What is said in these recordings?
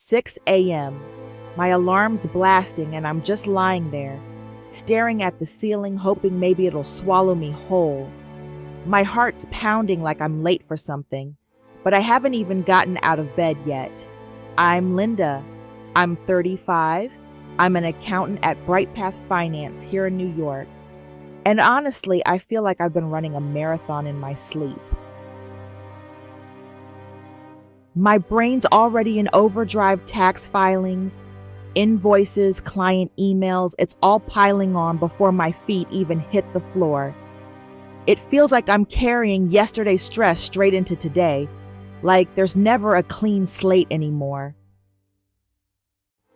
6 a.m. My alarm's blasting and I'm just lying there, staring at the ceiling, hoping maybe it'll swallow me whole. My heart's pounding like I'm late for something, but I haven't even gotten out of bed yet. I'm Linda. I'm 35. I'm an accountant at Bright Path Finance here in New York. And honestly, I feel like I've been running a marathon in my sleep. My brain's already in overdrive, tax filings, invoices, client emails. It's all piling on before my feet even hit the floor. It feels like I'm carrying yesterday's stress straight into today, like there's never a clean slate anymore.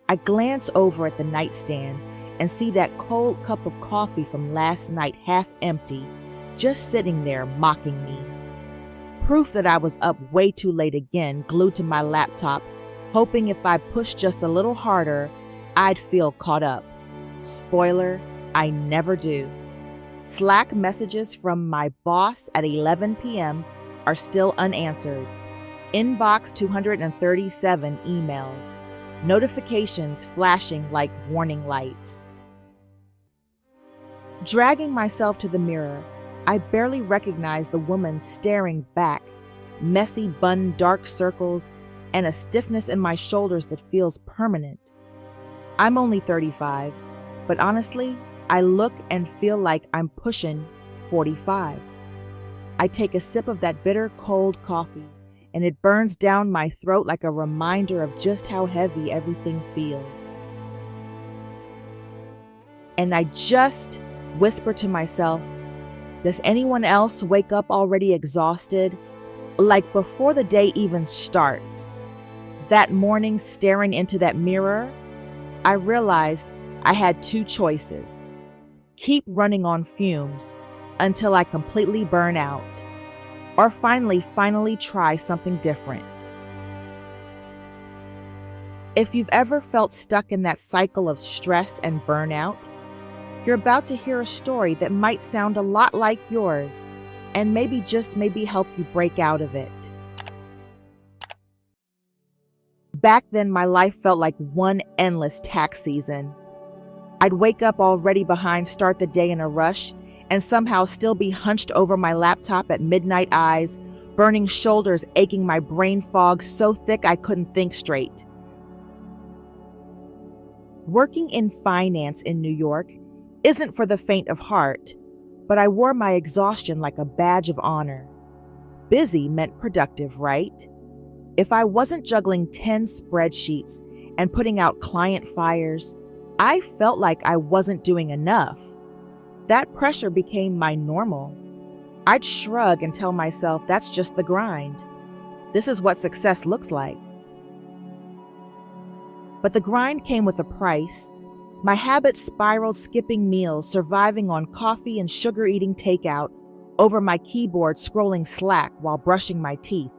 I glance over at the nightstand and see that cold cup of coffee from last night half empty, just sitting there mocking me. Proof that I was up way too late again, glued to my laptop, hoping if I pushed just a little harder, I'd feel caught up. Spoiler, I never do. Slack messages from my boss at 11 p.m. are still unanswered. Inbox 237 emails. Notifications flashing like warning lights. Dragging myself to the mirror, I barely recognize the woman staring back, messy bun, dark circles, and a stiffness in my shoulders that feels permanent. I'm only 35, but honestly, I look and feel like I'm pushing 45. I take a sip of that bitter, cold coffee, and it burns down my throat like a reminder of just how heavy everything feels. And I just whisper to myself, does anyone else wake up already exhausted? Like before the day even starts. That morning, staring into that mirror, I realized I had two choices. Keep running on fumes until I completely burn out, or finally try something different. If you've ever felt stuck in that cycle of stress and burnout, you're about to hear a story that might sound a lot like yours and maybe help you break out of it. Back then, my life felt like one endless tax season. I'd wake up already behind, start the day in a rush, and somehow still be hunched over my laptop at midnight, eyes, burning shoulders, aching, my brain fog so thick I couldn't think straight. Working in finance in New York isn't for the faint of heart, but I wore my exhaustion like a badge of honor. Busy meant productive, right? If I wasn't juggling 10 spreadsheets and putting out client fires, I felt like I wasn't doing enough. That pressure became my normal. I'd shrug and tell myself that's just the grind. This is what success looks like. But the grind came with a price. My habits spiraled, skipping meals, surviving on coffee and sugar-eating takeout, over my keyboard scrolling Slack while brushing my teeth.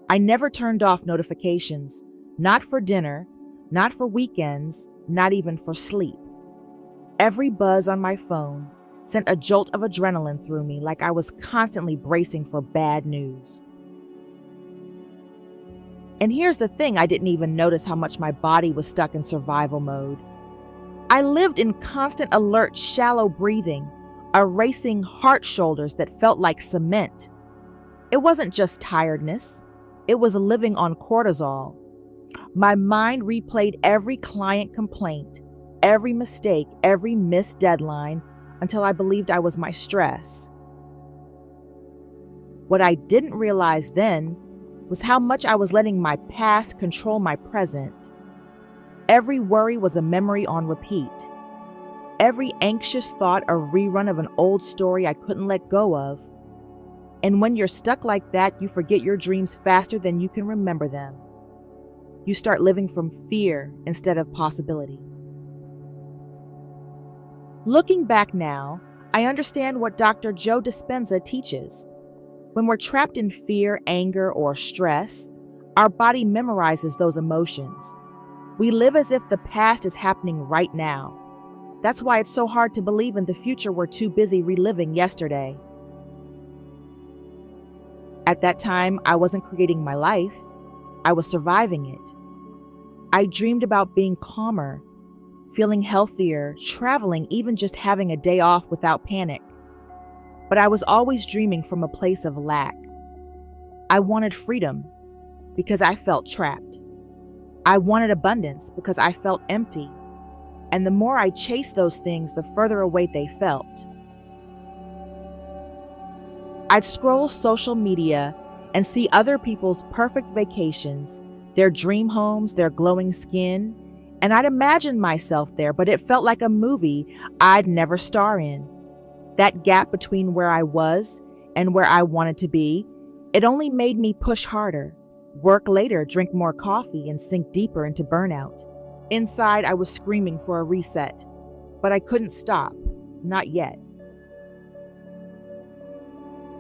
I never turned off notifications, not for dinner, not for weekends, not even for sleep. Every buzz on my phone sent a jolt of adrenaline through me, like I was constantly bracing for bad news. And here's the thing, I didn't even notice how much my body was stuck in survival mode. I lived in constant alert, shallow breathing, a racing heart shoulders that felt like cement. It wasn't just tiredness, it was living on cortisol. My mind replayed every client complaint, every mistake, every missed deadline, until I believed I was my stress. What I didn't realize then was how much I was letting my past control my present. Every worry was a memory on repeat. Every anxious thought a rerun of an old story I couldn't let go of. And when you're stuck like that, you forget your dreams faster than you can remember them. You start living from fear instead of possibility. Looking back now, I understand what Dr. Joe Dispenza teaches. When we're trapped in fear, anger, or stress, our body memorizes those emotions. We live as if the past is happening right now. That's why it's so hard to believe in the future we're too busy reliving yesterday. At that time, I wasn't creating my life. I was surviving it. I dreamed about being calmer, feeling healthier, traveling, even just having a day off without panic. But I was always dreaming from a place of lack. I wanted freedom because I felt trapped. I wanted abundance because I felt empty. And the more I chased those things, the further away they felt. I'd scroll social media and see other people's perfect vacations, their dream homes, their glowing skin, and I'd imagine myself there, but it felt like a movie I'd never star in. That gap between where I was and where I wanted to be, it only made me push harder, work later, drink more coffee, and sink deeper into burnout. Inside, I was screaming for a reset, but I couldn't stop, not yet.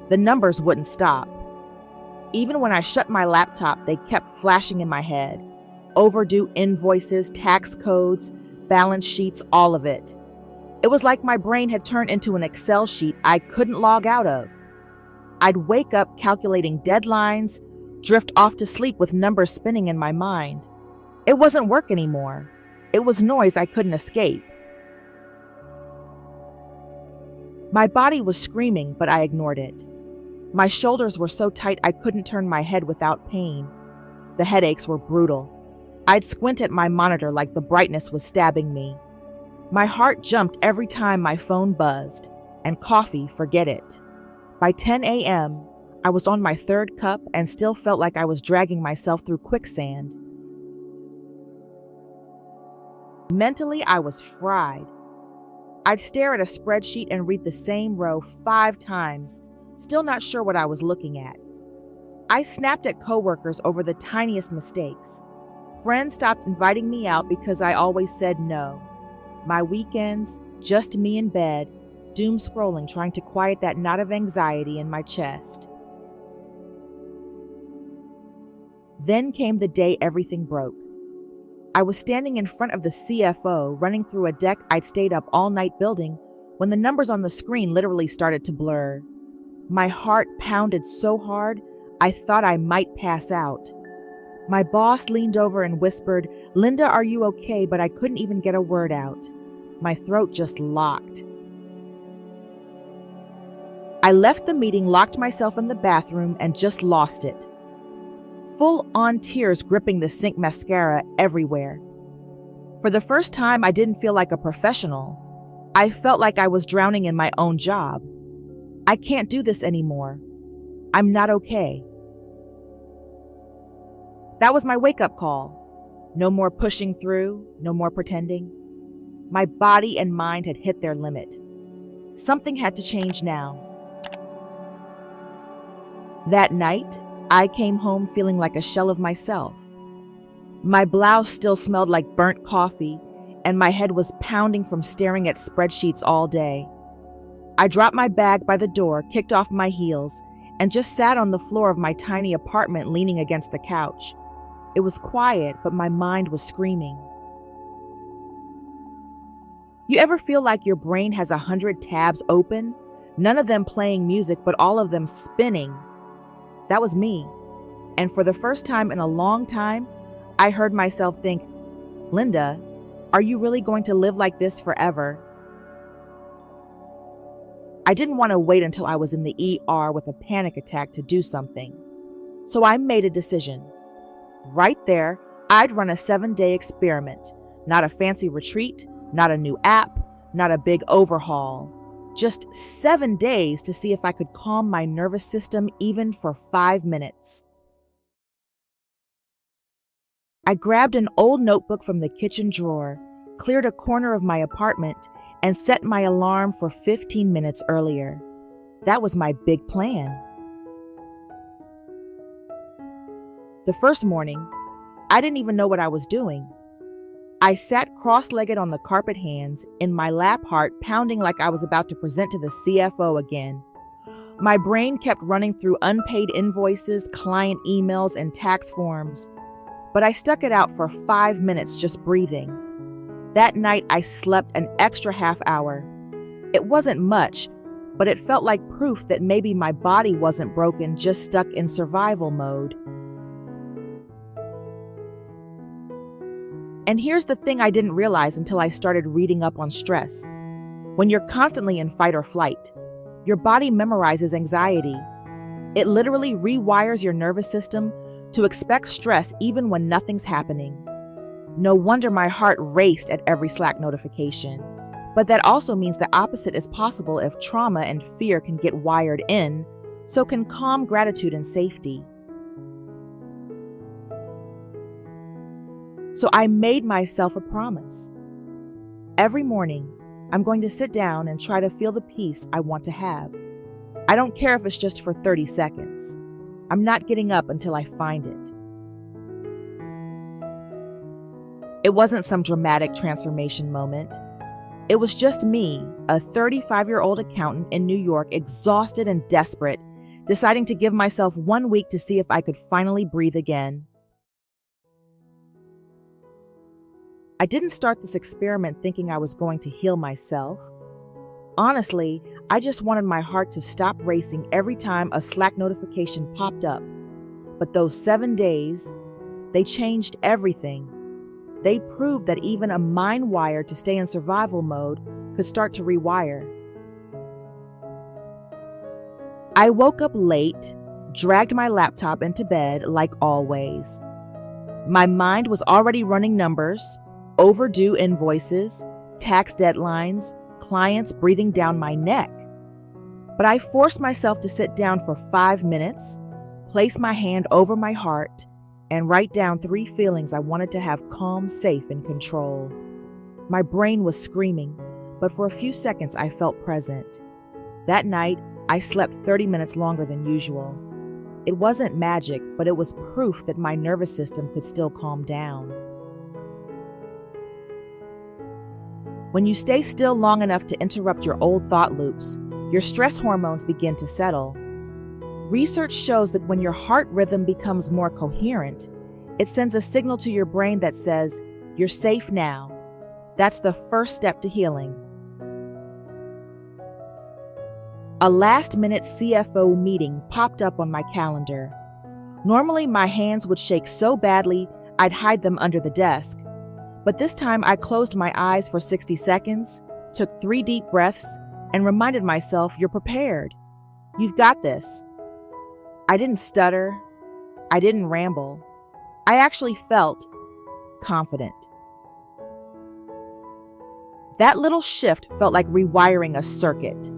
The numbers wouldn't stop. Even when I shut my laptop, they kept flashing in my head. Overdue invoices, tax codes, balance sheets, all of it. It was like my brain had turned into an Excel sheet I couldn't log out of. I'd wake up calculating deadlines, drift off to sleep with numbers spinning in my mind. It wasn't work anymore. It was noise I couldn't escape. My body was screaming, but I ignored it. My shoulders were so tight I couldn't turn my head without pain. The headaches were brutal. I'd squint at my monitor like the brightness was stabbing me. My heart jumped every time my phone buzzed, and coffee, forget it. By 10 a.m., I was on my third cup and still felt like I was dragging myself through quicksand. Mentally, I was fried. I'd stare at a spreadsheet and read the same row 5 times, still not sure what I was looking at. I snapped at coworkers over the tiniest mistakes. Friends stopped inviting me out because I always said no. My weekends, just me in bed, doom scrolling, trying to quiet that knot of anxiety in my chest. Then came the day everything broke. I was standing in front of the CFO, running through a deck I'd stayed up all night building, when the numbers on the screen literally started to blur. My heart pounded so hard, I thought I might pass out. My boss leaned over and whispered, "Linda, are you okay?" But I couldn't even get a word out. My throat just locked. I left the meeting, locked myself in the bathroom, and just lost it. Full-on tears gripping the sink, mascara everywhere. For the first time, I didn't feel like a professional. I felt like I was drowning in my own job. I can't do this anymore. I'm not okay. That was my wake-up call. No more pushing through, no more pretending. My body and mind had hit their limit. Something had to change now. That night, I came home feeling like a shell of myself. My blouse still smelled like burnt coffee, and my head was pounding from staring at spreadsheets all day. I dropped my bag by the door, kicked off my heels, and just sat on the floor of my tiny apartment leaning against the couch. It was quiet, but my mind was screaming. You ever feel like your brain has 100 tabs open, none of them playing music, but all of them spinning? That was me. And for the first time in a long time, I heard myself think, "Linda, are you really going to live like this forever?" I didn't want to wait until I was in the ER with a panic attack to do something. So I made a decision. Right there, I'd run a 7-day experiment. Not a fancy retreat, not a new app, not a big overhaul. Just 7 days to see if I could calm my nervous system even for 5 minutes. I grabbed an old notebook from the kitchen drawer, cleared a corner of my apartment, and set my alarm for 15 minutes earlier. That was my big plan. The first morning, I didn't even know what I was doing. I sat cross-legged on the carpet, hands in my lap, heart pounding like I was about to present to the CFO again. My brain kept running through unpaid invoices, client emails, and tax forms. But I stuck it out for 5 minutes just breathing. That night, I slept an extra half hour. It wasn't much, but it felt like proof that maybe my body wasn't broken, just stuck in survival mode. And here's the thing I didn't realize until I started reading up on stress. When you're constantly in fight or flight, your body memorizes anxiety. It literally rewires your nervous system to expect stress even when nothing's happening. No wonder my heart raced at every Slack notification. But that also means the opposite is possible if trauma and fear can get wired in, so can calm gratitude and safety. So I made myself a promise. Every morning, I'm going to sit down and try to feel the peace I want to have. I don't care if it's just for 30 seconds. I'm not getting up until I find it. It wasn't some dramatic transformation moment. It was just me, a 35-year-old accountant in New York, exhausted and desperate, deciding to give myself 1 week to see if I could finally breathe again. I didn't start this experiment thinking I was going to heal myself. Honestly, I just wanted my heart to stop racing every time a Slack notification popped up. But those 7 days, they changed everything. They proved that even a mind wired to stay in survival mode could start to rewire. I woke up late, dragged my laptop into bed like always. My mind was already running numbers, overdue invoices, tax deadlines, clients breathing down my neck. But I forced myself to sit down for 5 minutes, place my hand over my heart, and write down 3 feelings I wanted to have calm, safe, and control. My brain was screaming, but for a few seconds I felt present. That night, I slept 30 minutes longer than usual. It wasn't magic, but it was proof that my nervous system could still calm down. When you stay still long enough to interrupt your old thought loops, your stress hormones begin to settle. Research shows that when your heart rhythm becomes more coherent, it sends a signal to your brain that says, "You're safe now." That's the first step to healing. A last-minute CFO meeting popped up on my calendar. Normally, my hands would shake so badly I'd hide them under the desk. But this time, I closed my eyes for 60 seconds, took 3 deep breaths, and reminded myself, "You're prepared. You've got this." I didn't stutter. I didn't ramble. I actually felt confident. That little shift felt like rewiring a circuit.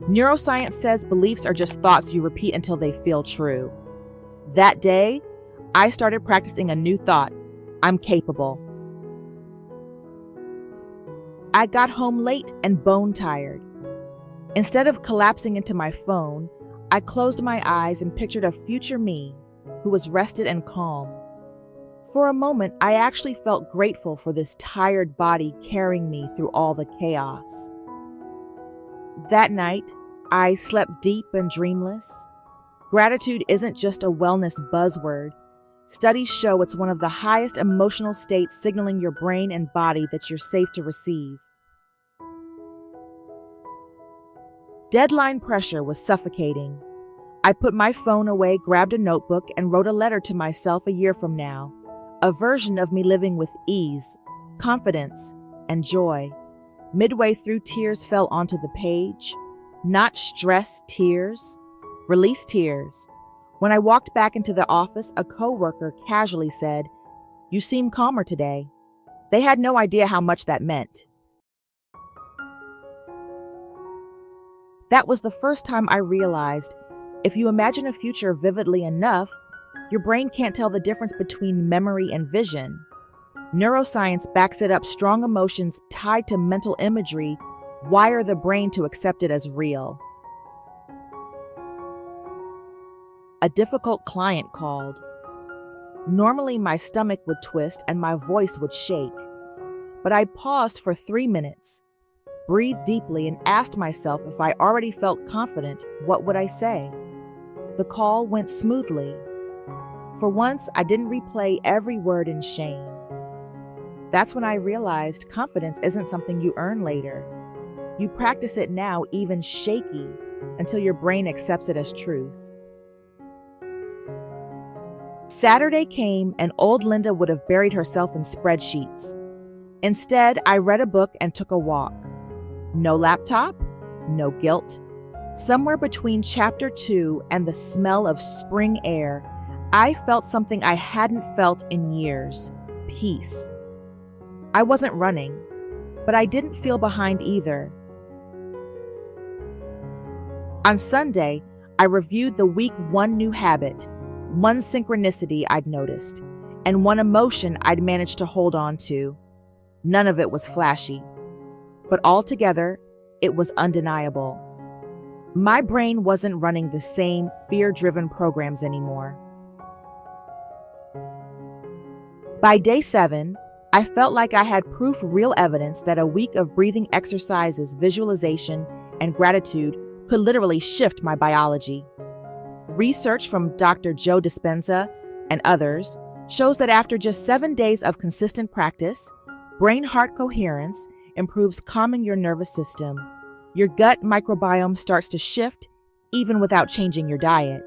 Neuroscience says beliefs are just thoughts you repeat until they feel true. That day, I started practicing a new thought: I'm capable. I got home late and bone-tired. Instead of collapsing into my phone, I closed my eyes and pictured a future me who was rested and calm. For a moment, I actually felt grateful for this tired body carrying me through all the chaos. That night, I slept deep and dreamless. Gratitude isn't just a wellness buzzword. Studies show it's one of the highest emotional states, signaling your brain and body that you're safe to receive. Deadline pressure was suffocating. I put my phone away, grabbed a notebook, and wrote a letter to myself a year from now, a version of me living with ease, confidence, and joy. Midway through, tears fell onto the page. Not stress tears, release tears. When I walked back into the office, a coworker casually said, "You seem calmer today." They had no idea how much that meant. That was the first time I realized, if you imagine a future vividly enough, your brain can't tell the difference between memory and vision. Neuroscience backs it up. Strong emotions tied to mental imagery wire the brain to accept it as real. A difficult client called. Normally, my stomach would twist and my voice would shake. But I paused for 3 minutes, breathed deeply, and asked myself if I already felt confident, what would I say? The call went smoothly. For once, I didn't replay every word in shame. That's when I realized confidence isn't something you earn later. You practice it now, even shaky, until your brain accepts it as truth. Saturday came and old Linda would have buried herself in spreadsheets. Instead, I read a book and took a walk. No laptop, no guilt. Somewhere between chapter 2 and the smell of spring air, I felt something I hadn't felt in years: peace. I wasn't running, but I didn't feel behind either. On Sunday, I reviewed the week 1 new habit, one synchronicity I'd noticed, and one emotion I'd managed to hold on to. None of it was flashy, but altogether, it was undeniable. My brain wasn't running the same fear-driven programs anymore. By day 7, I felt like I had real evidence that a week of breathing exercises, visualization, and gratitude could literally shift my biology. Research from Dr. Joe Dispenza and others shows that after just 7 days of consistent practice, brain-heart coherence improves, calming your nervous system. Your gut microbiome starts to shift even without changing your diet.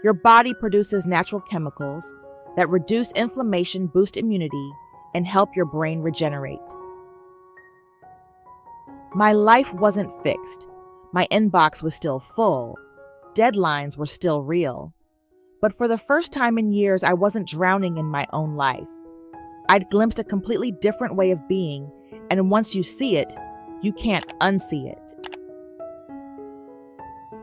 Your body produces natural chemicals that reduce inflammation, boost immunity, and help your brain regenerate. My life wasn't fixed. My inbox was still full. Deadlines were still real. But for the first time in years, I wasn't drowning in my own life. I'd glimpsed a completely different way of being, and once you see it, you can't unsee it.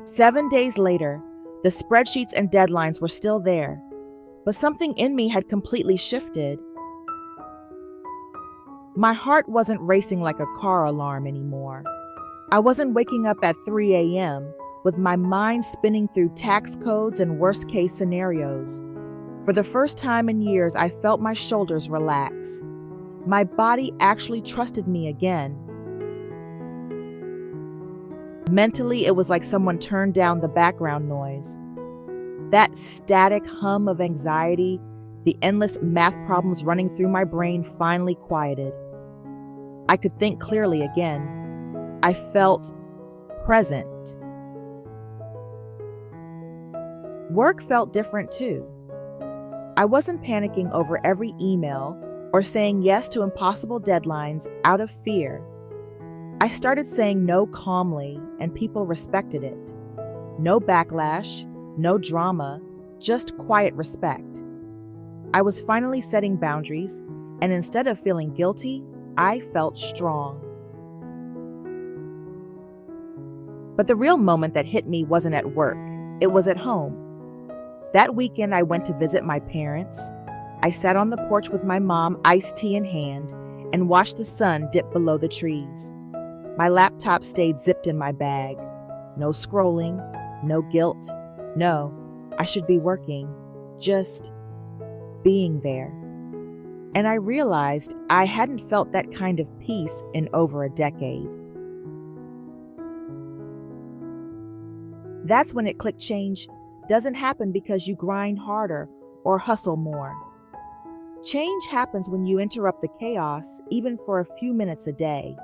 7 days later, the spreadsheets and deadlines were still there, but something in me had completely shifted. My heart wasn't racing like a car alarm anymore. I wasn't waking up at 3 a.m. with my mind spinning through tax codes and worst-case scenarios. For the first time in years, I felt my shoulders relax. My body actually trusted me again. Mentally, it was like someone turned down the background noise. That static hum of anxiety, the endless math problems running through my brain finally quieted. I could think clearly again. I felt present. Work felt different too. I wasn't panicking over every email or saying yes to impossible deadlines out of fear. I started saying no calmly, and people respected it. No backlash, no drama, just quiet respect. I was finally setting boundaries, and instead of feeling guilty, I felt strong. But the real moment that hit me wasn't at work. It was at home. That weekend, I went to visit my parents. I sat on the porch with my mom, iced tea in hand, and watched the sun dip below the trees. My laptop stayed zipped in my bag. No scrolling, no guilt. No, I should be working, just being there. And I realized I hadn't felt that kind of peace in over a decade. That's when it clicked. Change doesn't happen because you grind harder or hustle more. Change happens when you interrupt the chaos, even for a few minutes a day.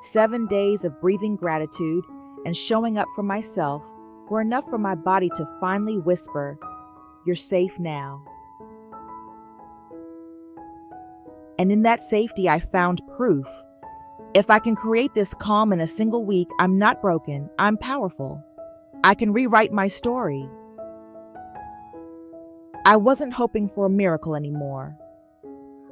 7 days of breathing gratitude and showing up for myself were enough for my body to finally whisper, "You're safe now." And in that safety, I found proof. If I can create this calm in a single week, I'm not broken, I'm powerful. I can rewrite my story. I wasn't hoping for a miracle anymore.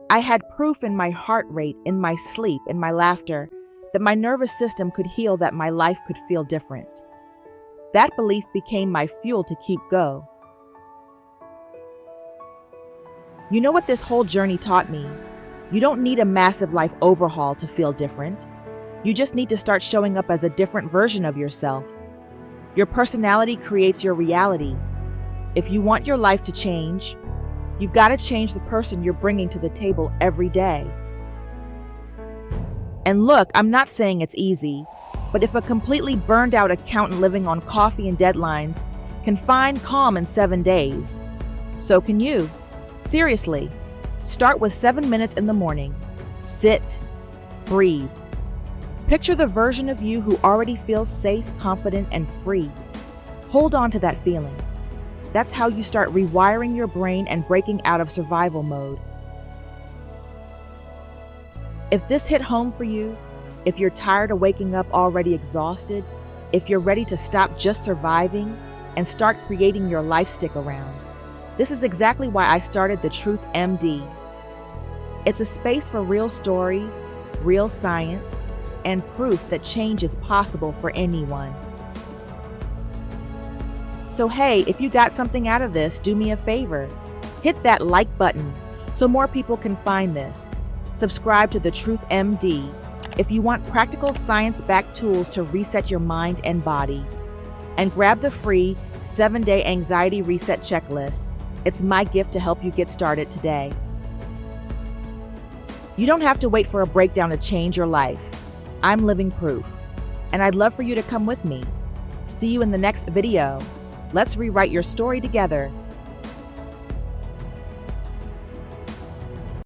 I had proof in my heart rate, in my sleep, in my laughter, that my nervous system could heal, that my life could feel different. That belief became my fuel to keep going. You know what this whole journey taught me? You don't need a massive life overhaul to feel different. You just need to start showing up as a different version of yourself. Your personality creates your reality. If you want your life to change, you've got to change the person you're bringing to the table every day. And look, I'm not saying it's easy, but if a completely burned out accountant living on coffee and deadlines can find calm in 7 days, so can you. Seriously, start with 7 minutes in the morning. Sit, breathe. Picture the version of you who already feels safe, confident, and free. Hold on to that feeling. That's how you start rewiring your brain and breaking out of survival mode. If this hit home for you, if you're tired of waking up already exhausted, if you're ready to stop just surviving and start creating your life stick around, this is exactly why I started the Truth MD. It's a space for real stories, real science, and proof that change is possible for anyone. So hey, if you got something out of this, do me a favor. Hit that like button so more people can find this. Subscribe to the Truth MD if you want practical science-backed tools to reset your mind and body. And grab the free 7-day anxiety reset checklist. It's my gift to help you get started today. You don't have to wait for a breakdown to change your life. I'm living proof, and I'd love for you to come with me. See you in the next video. Let's rewrite your story together.